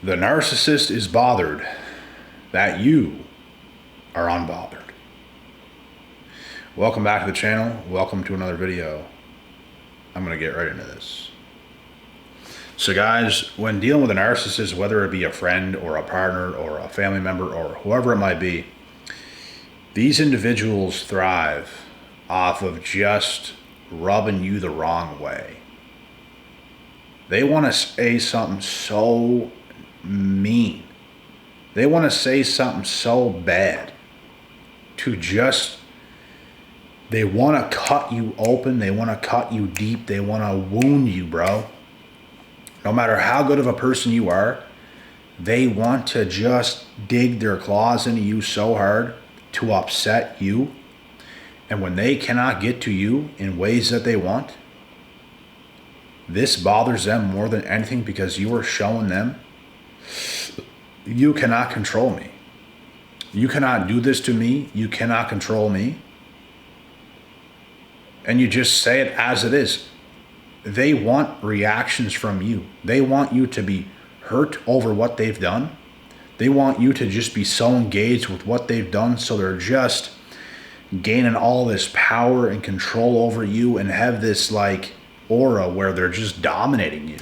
The narcissist is bothered that you are unbothered. Welcome back to the channel. Welcome to another video. I'm going to get right into this. So guys, when dealing with a narcissist, whether it be a friend or a partner or a family member or whoever it might be, these individuals thrive off of just rubbing you the wrong way. They want to say something so mean. They want to say something so bad they want to cut you open. They want to cut you deep. They want to wound you, bro. No matter how good of a person you are, they want to just dig their claws into you so hard to upset you. And when they cannot get to you in ways that they want, this bothers them more than anything because you are showing them, you cannot control me. You cannot do this to me. You cannot control me. And you just say it as it is. They want reactions from you. They want you to be hurt over what they've done. They want you to just be so engaged with what they've done, so they're just gaining all this power and control over you and have this like aura where they're just dominating you.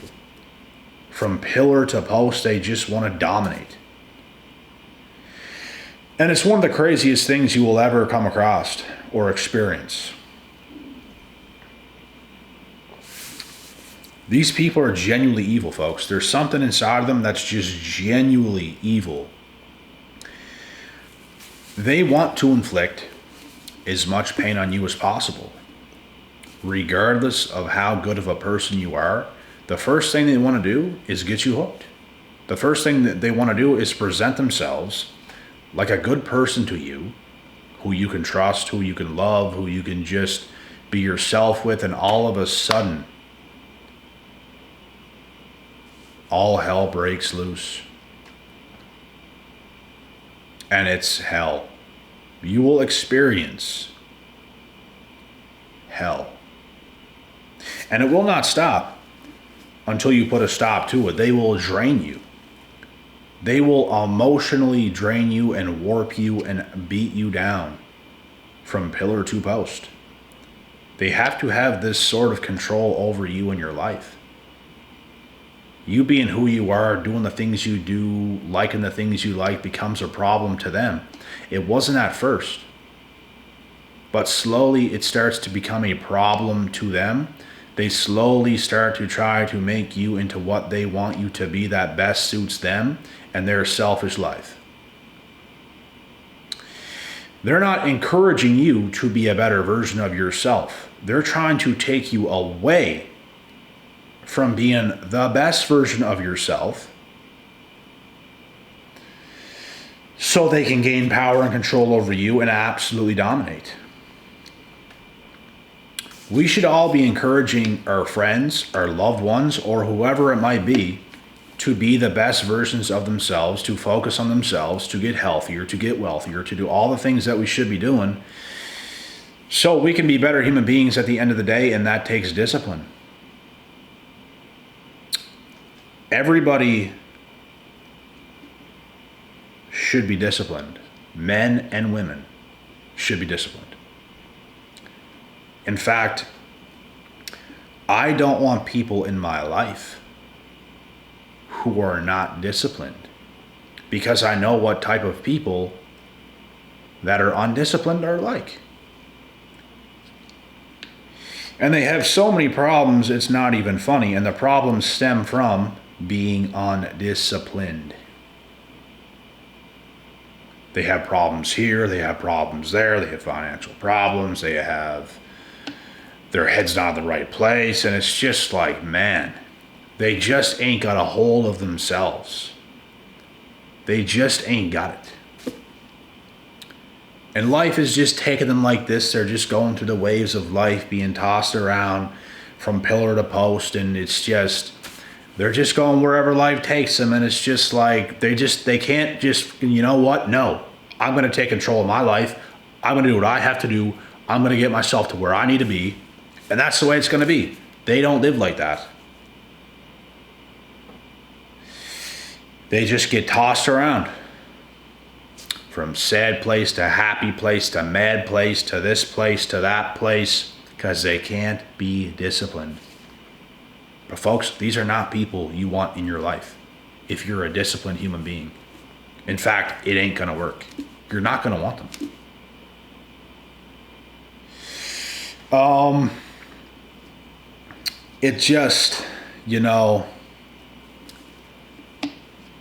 From pillar to post, they just want to dominate. And it's one of the craziest things you will ever come across or experience. These people are genuinely evil, folks. There's something inside of them that's just genuinely evil. They want to inflict as much pain on you as possible. Regardless of how good of a person you are, the first thing they want to do is get you hooked. The first thing that they want to do is present themselves like a good person to you, who you can trust, who you can love, who you can just be yourself with, and all of a sudden, all hell breaks loose. And it's hell. You will experience hell. And it will not stop until you put a stop to it. They will drain you. They will emotionally drain you and warp you and beat you down from pillar to post. They have to have this sort of control over you in your life. You being who you are, doing the things you do, liking the things you like, becomes a problem to them. It wasn't at first, but slowly it starts to become a problem to them. They slowly start to try to make you into what they want you to be that best suits them and their selfish life. They're not encouraging you to be a better version of yourself. They're trying to take you away from being the best version of yourself so they can gain power and control over you and absolutely dominate. We should all be encouraging our friends, our loved ones, or whoever it might be to be the best versions of themselves, to focus on themselves, to get healthier, to get wealthier, to do all the things that we should be doing so we can be better human beings at the end of the day, and that takes discipline. Everybody should be disciplined. Men and women should be disciplined. In fact, I don't want people in my life who are not disciplined, because I know what type of people that are undisciplined are like. And they have so many problems, it's not even funny. And the problems stem from being undisciplined. They have problems here, they have problems there, they have financial problems, they have their head's not in the right place, and it's just like, man, they just ain't got a hold of themselves. They just ain't got it. And life is just taking them like this. They're just going through the waves of life, being tossed around from pillar to post, and it's just, they're just going wherever life takes them, and it's just like, they can't just, you know what? No, I'm going to take control of my life. I'm going to do what I have to do. I'm going to get myself to where I need to be. And that's the way it's going to be. They don't live like that. They just get tossed around from sad place to happy place to mad place to this place to that place because they can't be disciplined. But folks, these are not people you want in your life if you're a disciplined human being. In fact, it ain't gonna work. You're not gonna want them. It just,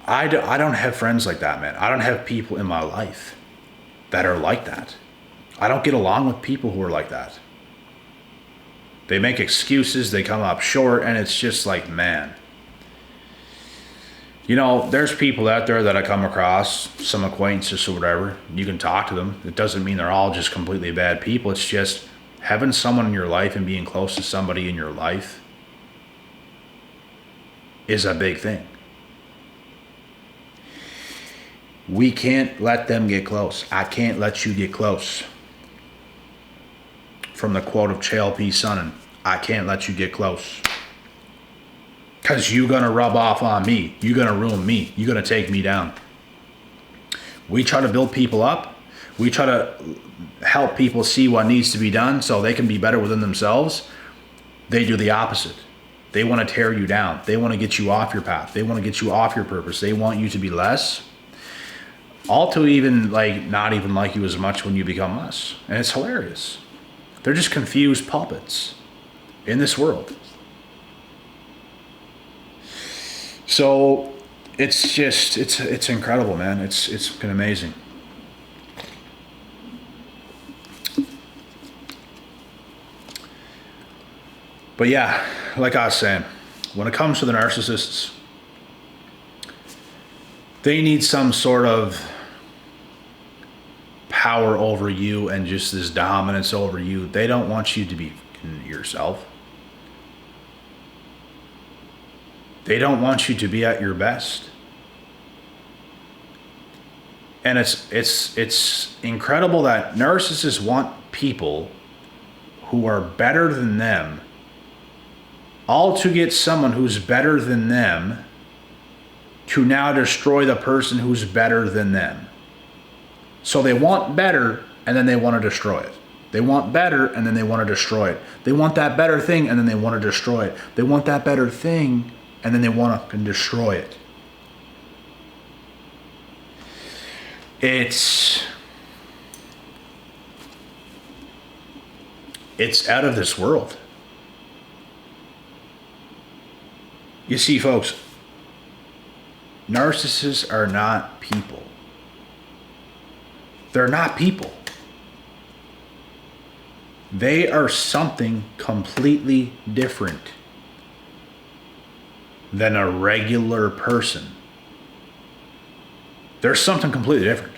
I don't have friends like that, man. I don't have people in my life that are like that. I don't get along with people who are like that. They make excuses, they come up short, and it's just like, man. There's people out there that I come across, some acquaintances or whatever. You can talk to them. It doesn't mean they're all just completely bad people. It's just having someone in your life and being close to somebody in your life is a big thing. We can't let them get close. I can't let you get close. From the quote of Chael P. Sonnen, I can't let you get close. Because you're going to rub off on me. You're going to ruin me. You're going to take me down. We try to build people up. We try to help people see what needs to be done so they can be better within themselves. They do the opposite. They want to tear you down. They want to get you off your path. They want to get you off your purpose. They want you to be less. All to even not even like you as much when you become less. And it's hilarious. They're just confused puppets in this world. So it's just, it's incredible, man. It's been amazing. But yeah, like I was saying, when it comes to the narcissists, they need some sort of power over you and just this dominance over you. They don't want you to be yourself. They don't want you to be at your best. And it's incredible that narcissists want people who are better than them, all to get someone who's better than them to now destroy the person who's better than them. So they want better and then they want to destroy it. They want better and then they want to destroy it. They want that better thing and then they want to destroy it. They want that better thing and then they want to destroy it. It's out of this world. You see, folks, narcissists are not people. They're not people. They are something completely different than a regular person. There's something completely different.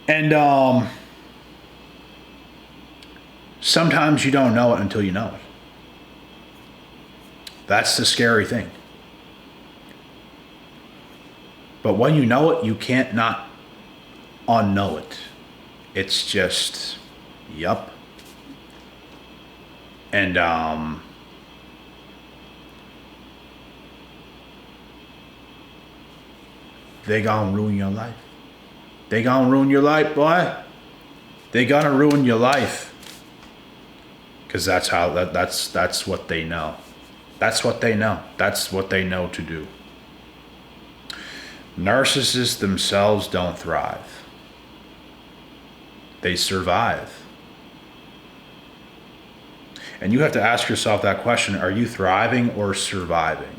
And sometimes you don't know it until you know it. That's the scary thing. But when you know it, you can't not unknow it. It's just, yup. And they gonna ruin your life. They gonna ruin your life, boy. They gonna ruin your life. Because that's how that's what they know. That's what they know. That's what they know to do. Narcissists themselves don't thrive. They survive. And you have to ask yourself that question, are you thriving or surviving?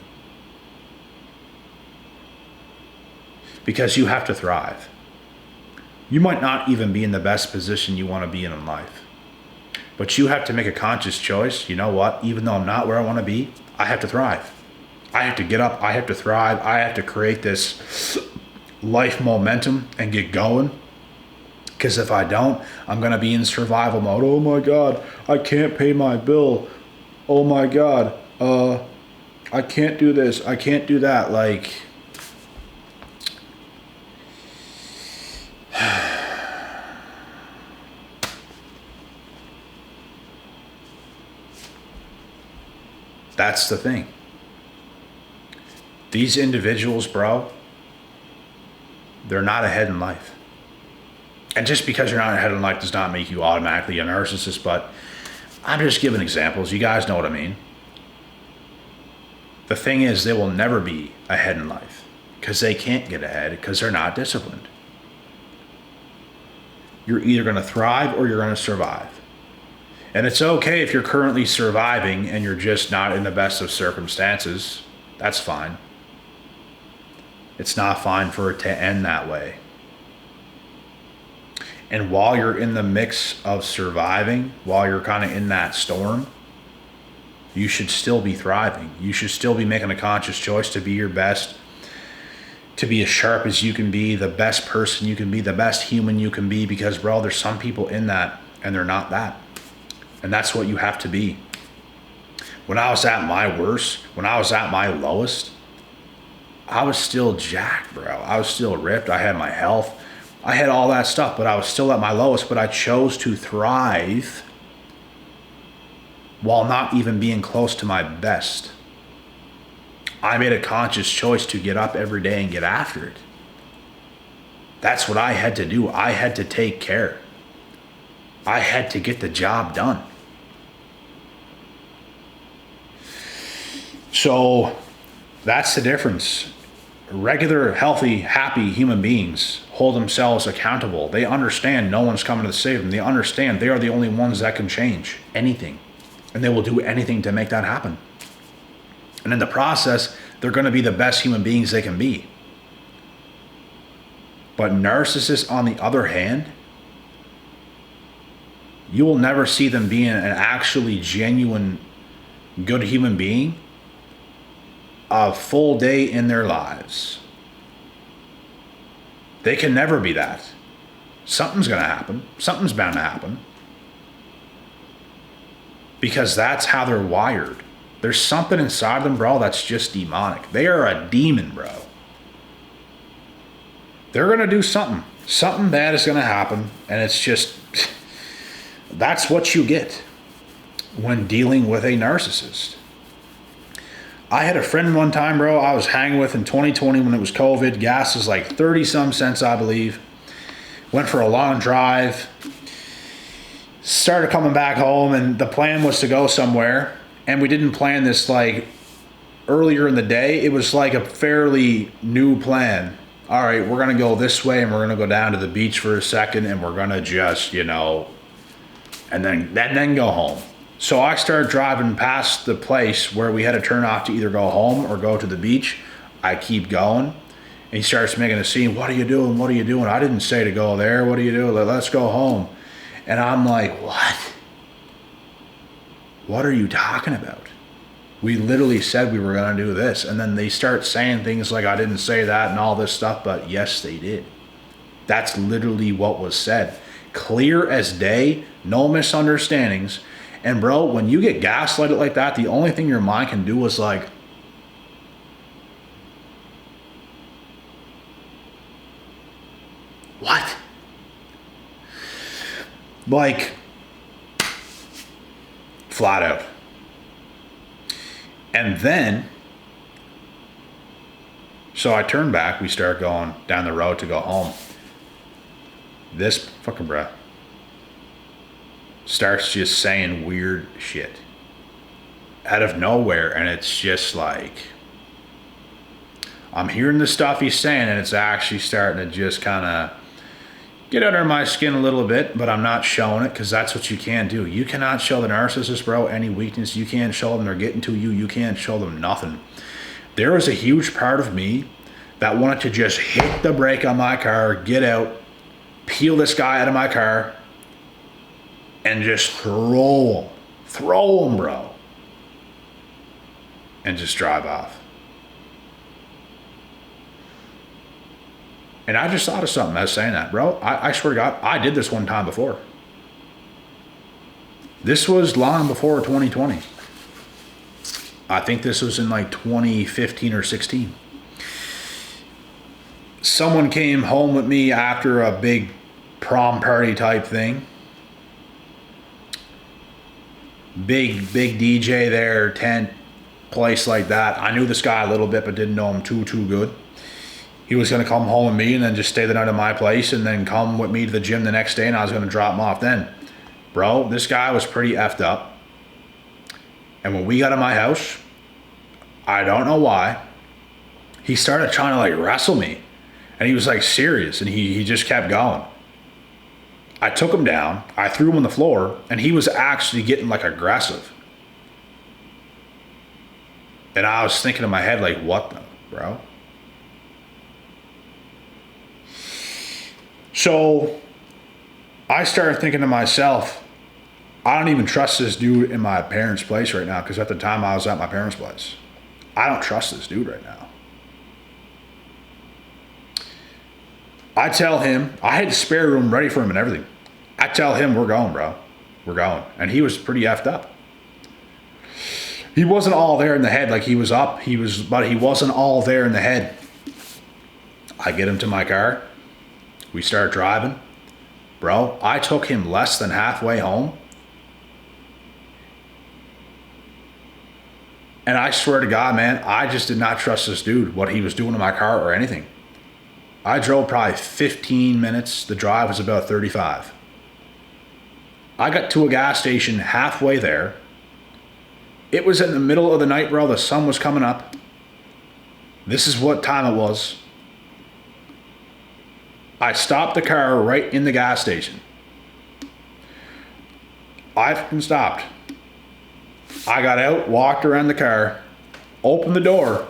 Because you have to thrive. You might not even be in the best position you want to be in life. But you have to make a conscious choice. You know what? Even though I'm not where I want to be, I have to thrive. I have to get up. I have to thrive. I have to create this life momentum and get going. Because if I don't, I'm going to be in survival mode. Oh my God, I can't pay my bill. Oh my God, I can't do this. I can't do that. That's the thing. These individuals, bro, they're not ahead in life. And just because you're not ahead in life does not make you automatically a narcissist, but I'm just giving examples. You guys know what I mean. The thing is, they will never be ahead in life because they can't get ahead because they're not disciplined. You're either going to thrive or you're going to survive. And it's okay if you're currently surviving and you're just not in the best of circumstances. That's fine. It's not fine for it to end that way. And while you're in the mix of surviving, while you're kind of in that storm, you should still be thriving. You should still be making a conscious choice to be your best, to be as sharp as you can be, the best person you can be, the best human you can be, because, bro, there's some people in that and they're not that. And that's what you have to be. When I was at my worst, when I was at my lowest, I was still jacked, bro. I was still ripped. I had my health. I had all that stuff, but I was still at my lowest, but I chose to thrive while not even being close to my best. I made a conscious choice to get up every day and get after it. That's what I had to do. I had to take care. I had to get the job done. So that's the difference. Regular, healthy, happy human beings hold themselves accountable. They understand no one's coming to save them. They understand they are the only ones that can change anything. And they will do anything to make that happen. And in the process, they're going to be the best human beings they can be. But narcissists, on the other hand, you will never see them being an actually genuine good human being a full day in their lives. They can never be that. Something's going to happen. Something's bound to happen. Because that's how they're wired. There's something inside them, bro, that's just demonic. They are a demon, bro. They're going to do something. Something bad is going to happen. And it's just, that's what you get when dealing with a narcissist. I had a friend one time, bro, I was hanging with in 2020 when it was COVID. Gas was like 30 some cents, I believe. Went for a long drive. Started coming back home, and the plan was to go somewhere. And we didn't plan this like earlier in the day. It was like a fairly new plan. All right, we're going to go this way, and we're going to go down to the beach for a second, and we're going to just, and then go home. So I started driving past the place where we had to turn off to either go home or go to the beach. I keep going. And he starts making a scene. What are you doing? What are you doing? I didn't say to go there. What are you doing? Let's go home. And I'm like, what? What are you talking about? We literally said we were going to do this. And then they start saying things like, I didn't say that and all this stuff. But yes, they did. That's literally what was said. Clear as day. No misunderstandings. And bro, when you get gaslighted like that, the only thing your mind can do is like, what? Like, flat out. And then, so I turn back, we start going down the road to go home. This fucking bruh starts just saying weird shit out of nowhere, and it's just like, I'm hearing the stuff he's saying, and it's actually starting to just kind of get under my skin a little bit, but I'm not showing it, because that's what you can't do. You cannot show the narcissist, bro, any weakness. You can't show them they're getting to you. You can't show them nothing. There was a huge part of me that wanted to just hit the brake on my car, get out, peel this guy out of my car, and just throw him, bro, and just drive off. And I just thought of something as saying that, bro. I swear to God, I did this one time before. This was long before 2020. I think this was in like 2015 or 16. Someone came home with me after a big prom party type thing. Big DJ there, tent, place like that. I knew this guy a little bit, but didn't know him too good. He was going to come home with me and then just stay the night at my place and then come with me to the gym the next day, and I was going to drop him off then. Bro, this guy was pretty effed up. And when we got to my house, I don't know why, he started trying to like wrestle me. And he was like serious, and he just kept going. I took him down, I threw him on the floor, and he was actually getting like aggressive. And I was thinking in my head, like, what the, bro? So I started thinking to myself, I don't even trust this dude in my parents' place right now, because at the time I was at my parents' place. I don't trust this dude right now. I tell him, I had the spare room ready for him and everything. I tell him, we're going, bro. We're going. And he was pretty effed up. He wasn't all there in the head like he was up. But he wasn't all there in the head. I get him to my car. We start driving. Bro, I took him less than halfway home. And I swear to God, man, I just did not trust this dude, what he was doing in my car or anything. I drove probably 15 minutes. The drive was about 35. I got to a gas station halfway there. It was in the middle of the night, bro. The sun was coming up. This is what time it was. I stopped the car right in the gas station. I fucking stopped. I got out, walked around the car, opened the door,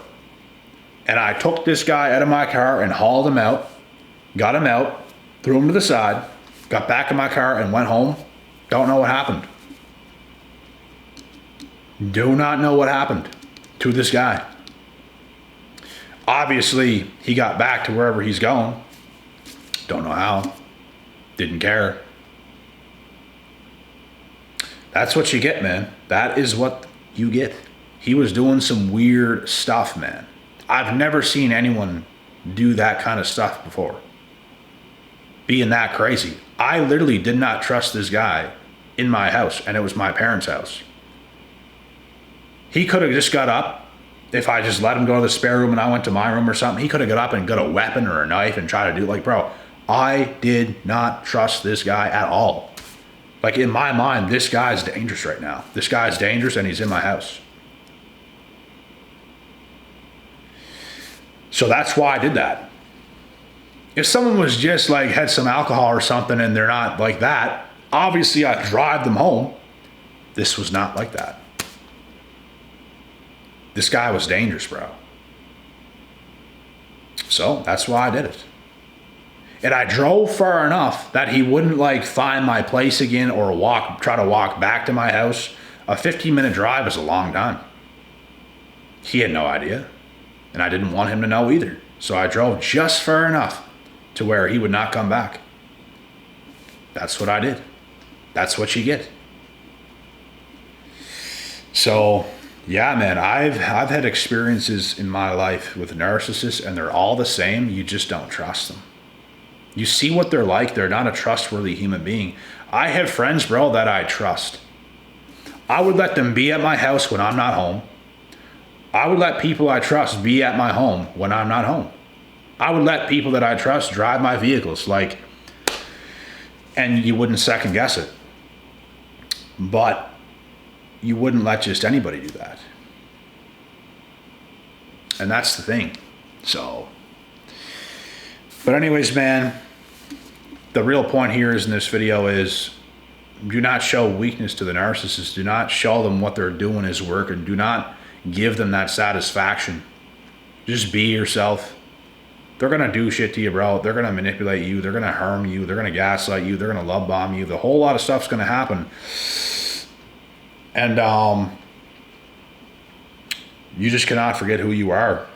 and I took this guy out of my car and hauled him out, got him out, threw him to the side, got back in my car and went home. Don't know what happened. Do not know what happened to this guy. Obviously, he got back to wherever he's going. Don't know how. Didn't care. That's what you get, man. That is what you get. He was doing some weird stuff, man. I've never seen anyone do that kind of stuff before. Being that crazy. I literally did not trust this guy in my house, and it was my parents' house. He could have just got up. If I just let him go to the spare room and I went to my room or something, he could have got up and got a weapon or a knife and tried to do, like, bro, I did not trust this guy at all. Like, in my mind, this guy's dangerous right now. This guy's dangerous and he's in my house. So that's why I did that. If someone was just like, had some alcohol or something and they're not like that, obviously I'd drive them home. This was not like that. This guy was dangerous, bro. So that's why I did it. And I drove far enough that he wouldn't like find my place again or try to walk back to my house. A 15-minute drive is a long time. He had no idea. And I didn't want him to know either. So I drove just far enough to where he would not come back. That's what I did. That's what you get. So, yeah, man, I've had experiences in my life with narcissists, and they're all the same. You just don't trust them. You see what they're like. They're not a trustworthy human being. I have friends, bro, that I trust. I would let them be at my house when I'm not home. I would let people I trust be at my home when I'm not home. I would let people that I trust drive my vehicles, like, and you wouldn't second guess it. But you wouldn't let just anybody do that. And that's the thing. So, but anyways, man, the real point here is in this video is, do not show weakness to the narcissist. Do not show them what they're doing is work, and do not give them that satisfaction. Just be yourself. They're going to do shit to you, bro. They're going to manipulate you. They're going to harm you. They're going to gaslight you. They're going to love bomb you. The whole lot of stuff's going to happen. And you just cannot forget who you are.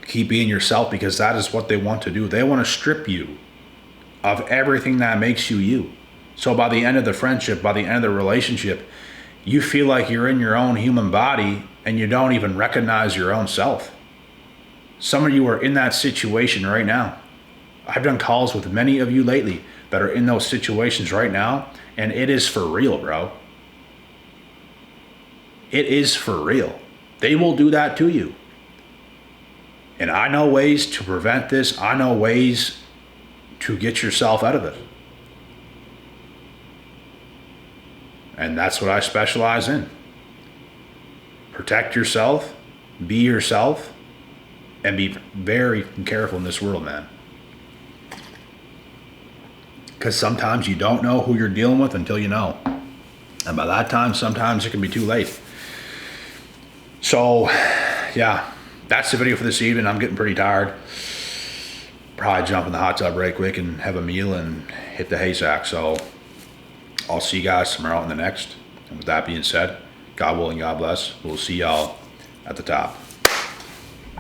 Keep being yourself, because that is what they want to do. They want to strip you of everything that makes you you. So by the end of the friendship, by the end of the relationship, you feel like you're in your own human body and you don't even recognize your own self. Some of you are in that situation right now. I've done calls with many of you lately that are in those situations right now, and it is for real, bro. It is for real. They will do that to you. And I know ways to prevent this. I know ways to get yourself out of it. And that's what I specialize in. Protect yourself, be yourself, and be very careful in this world, man. Because sometimes you don't know who you're dealing with until you know. And by that time, sometimes it can be too late. So, yeah, that's the video for this evening. I'm getting pretty tired. Probably jump in the hot tub right quick and have a meal and hit the haystack. So, I'll see you guys tomorrow in the next. And with that being said, God willing, God bless. We'll see y'all at the top.